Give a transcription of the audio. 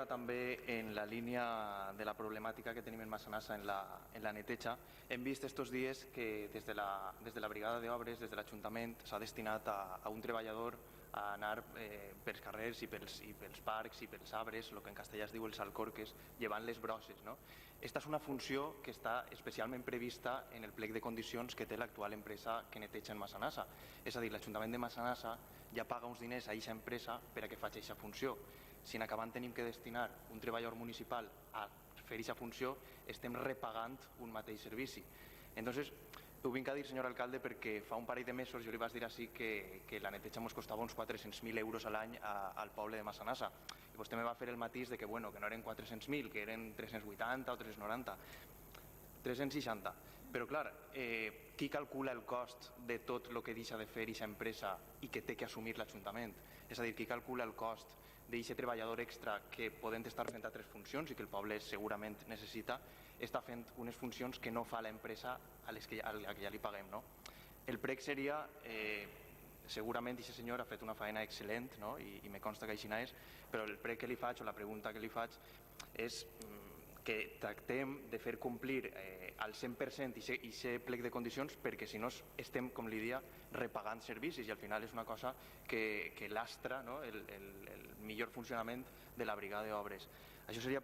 pregunta també en la línia de la problemàtica que tenim en Massanassa en la neteja. Hem vist estos dies que des de la brigada d'obres, des de l'Ajuntament, s'ha destinat a un treballador a anar pels carrers i pels parcs i pels arbres, el que en castellà es diu els alcorques, llevant les brosses. Esta és una funció que està especialment prevista en el plec de condicions que té l'actual empresa que neteja en Massanassa. És a dir, l'Ajuntament de Massanassa ja paga uns diners a aquesta empresa per a que faci aquesta funció. Si en acabant tenim que destinar un treballador municipal a fer aquesta funció, estem repagant un mateix servici. Entonces, ho vinc a dir, senyor alcalde, perquè fa un parell de mesos jo li vaig dir així que la neteja ens costava uns 400.000 euros a l'any al poble de Massanassa. I vostè me va fer el matís de que no eren 400.000, que eren 380 o 390. 360. Però, clar, qui calcula el cost de tot el que deixa de fer aquesta empresa i que té que assumir l'Ajuntament? És a dir, qui calcula el cost d'aquest treballador extra que podent estar fent altres funcions i que el poble segurament necessita, està fent unes funcions que no fa l'empresa a la que ja li paguem. El prec seria, segurament aquest senyor ha fet una feina excel·lent i me consta que així és, però el prec que li faig o la pregunta que li faig és que tractem de fer complir al 100% aquest plec de condicions, perquè si no estem, com li dia, repagant servicis i al final és una cosa que lastra el millor funcionament de la brigada d'obres. Això seria